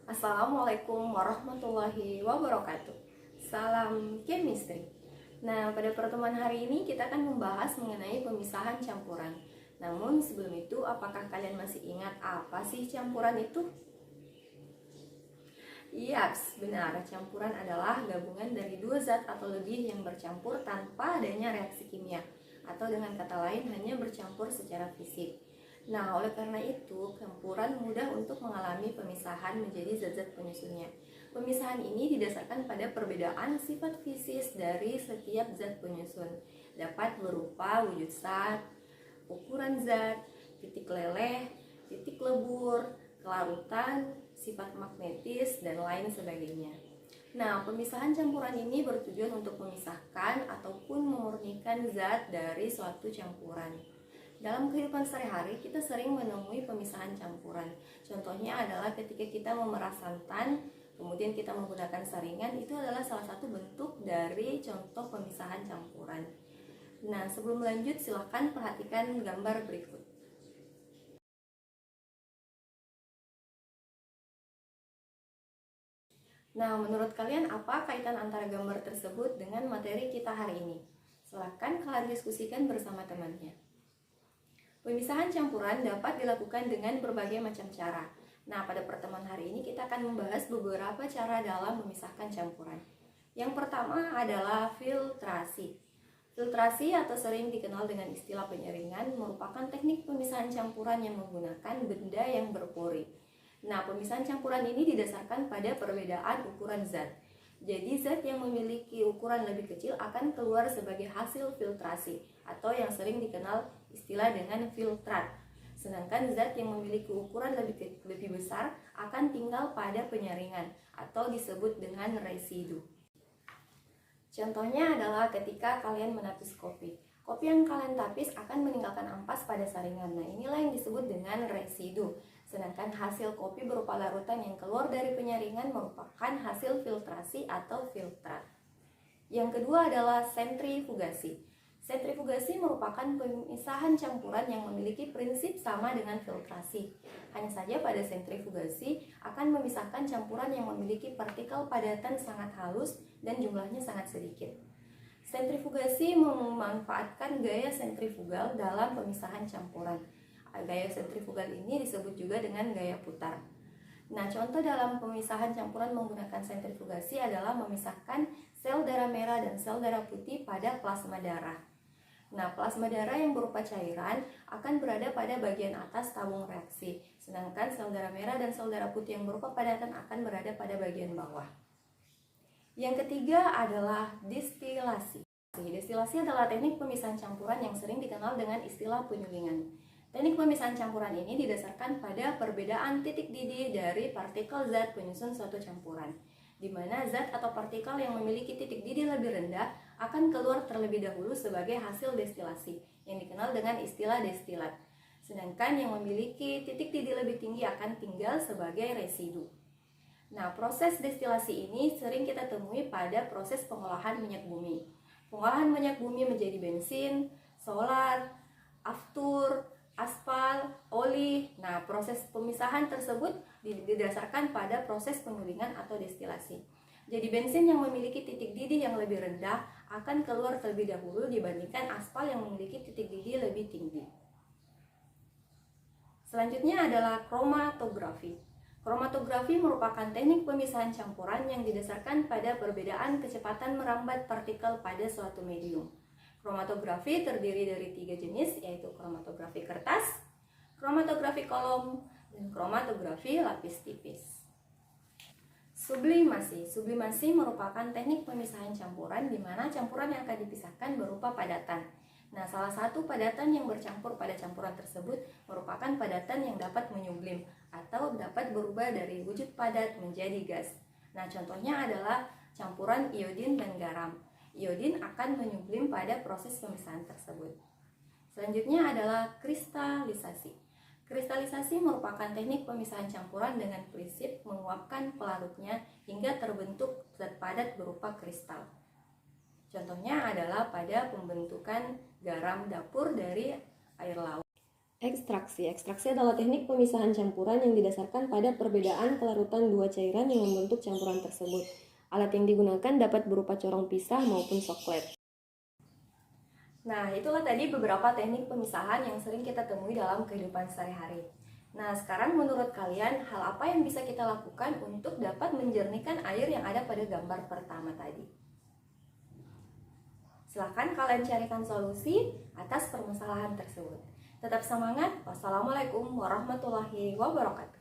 Assalamualaikum warahmatullahi wabarakatuh. Salam chemistry. Nah, pada pertemuan hari ini kita akan membahas mengenai pemisahan campuran. Namun sebelum itu, apakah kalian masih ingat apa sih campuran itu? Yaps, benar. Campuran adalah gabungan dari dua zat atau lebih yang bercampur tanpa adanya reaksi kimia, atau dengan kata lain hanya bercampur secara fisik. Nah, oleh karena itu, campuran mudah untuk mengalami pemisahan menjadi zat-zat penyusunnya. Pemisahan ini didasarkan pada perbedaan sifat fisis dari setiap zat penyusun. Dapat berupa wujud zat, ukuran zat, titik leleh, titik lebur, kelarutan, sifat magnetis, dan lain sebagainya. Nah, pemisahan campuran ini bertujuan untuk memisahkan ataupun memurnikan zat dari suatu campuran. Dalam kehidupan sehari-hari, kita sering menemui pemisahan campuran. Contohnya adalah ketika kita memeras santan, kemudian kita menggunakan saringan, itu adalah salah satu bentuk dari contoh pemisahan campuran. Nah, sebelum lanjut, silahkan perhatikan gambar berikut. Nah, menurut kalian apa kaitan antara gambar tersebut dengan materi kita hari ini? Silahkan kalian diskusikan bersama temannya. Pemisahan campuran dapat dilakukan dengan berbagai macam cara. Nah, pada pertemuan hari ini kita akan membahas beberapa cara dalam memisahkan campuran. Yang pertama adalah filtrasi. Filtrasi atau sering dikenal dengan istilah penyaringan merupakan teknik pemisahan campuran yang menggunakan benda yang berpori. Nah, pemisahan campuran ini didasarkan pada perbedaan ukuran zat. Jadi zat yang memiliki ukuran lebih kecil akan keluar sebagai hasil filtrasi atau yang sering dikenal istilah dengan filtrat. Sedangkan zat yang memiliki ukuran lebih besar akan tinggal pada penyaringan atau disebut dengan residu. Contohnya adalah ketika kalian menapis kopi. Kopi yang kalian tapis akan meninggalkan ampas pada saringan. Nah, inilah yang disebut dengan residu. Sedangkan hasil kopi berupa larutan yang keluar dari penyaringan merupakan hasil filtrasi atau filtrat. Yang kedua adalah sentrifugasi. Sentrifugasi merupakan pemisahan campuran yang memiliki prinsip sama dengan filtrasi. Hanya saja pada sentrifugasi akan memisahkan campuran yang memiliki partikel padatan sangat halus dan jumlahnya sangat sedikit. Sentrifugasi memanfaatkan gaya sentrifugal dalam pemisahan campuran. Gaya sentrifugal ini disebut juga dengan gaya putar. Nah, contoh dalam pemisahan campuran menggunakan sentrifugasi adalah memisahkan sel darah merah dan sel darah putih pada plasma darah. Nah, plasma darah yang berupa cairan akan berada pada bagian atas tabung reaksi, sedangkan sel darah merah dan sel darah putih yang berupa padatan akan berada pada bagian bawah. Yang ketiga adalah distilasi. Distilasi adalah teknik pemisahan campuran yang sering dikenal dengan istilah penyulingan. Teknik pemisahan campuran ini didasarkan pada perbedaan titik didih dari partikel zat penyusun suatu campuran, di mana zat atau partikel yang memiliki titik didih lebih rendah akan keluar terlebih dahulu sebagai hasil destilasi, yang dikenal dengan istilah destilat. Sedangkan yang memiliki titik didih lebih tinggi akan tinggal sebagai residu. Nah, proses destilasi ini sering kita temui pada proses pengolahan minyak bumi. Pengolahan minyak bumi menjadi bensin, solar, aftur, aspal, oli. Nah, proses pemisahan tersebut didasarkan pada proses penyulingan atau destilasi. Jadi bensin yang memiliki titik didih yang lebih rendah akan keluar terlebih dahulu dibandingkan aspal yang memiliki titik didih lebih tinggi. Selanjutnya adalah kromatografi. Kromatografi merupakan teknik pemisahan campuran yang didasarkan pada perbedaan kecepatan merambat partikel pada suatu medium. Kromatografi terdiri dari 3 jenis, yaitu kromatografi kertas, kromatografi kolom, dan kromatografi lapis tipis. Sublimasi. Sublimasi merupakan teknik pemisahan campuran di mana campuran yang akan dipisahkan berupa padatan. Nah, salah satu padatan yang bercampur pada campuran tersebut merupakan padatan yang dapat menyublim atau dapat berubah dari wujud padat menjadi gas. Nah, contohnya adalah campuran iodin dan garam. Iodin akan menyublim pada proses pemisahan tersebut. Selanjutnya adalah kristalisasi. Kristalisasi merupakan teknik pemisahan campuran dengan prinsip menguapkan pelarutnya hingga terbentuk zat padat berupa kristal. Contohnya adalah pada pembentukan garam dapur dari air laut. Ekstraksi. Ekstraksi adalah teknik pemisahan campuran yang didasarkan pada perbedaan kelarutan dua cairan yang membentuk campuran tersebut. Alat yang digunakan dapat berupa corong pisah maupun soklet. Nah, itulah tadi beberapa teknik pemisahan yang sering kita temui dalam kehidupan sehari-hari. Nah, sekarang menurut kalian, hal apa yang bisa kita lakukan untuk dapat menjernihkan air yang ada pada gambar pertama tadi? Silahkan kalian carikan solusi atas permasalahan tersebut. Tetap semangat. Wassalamualaikum warahmatullahi wabarakatuh.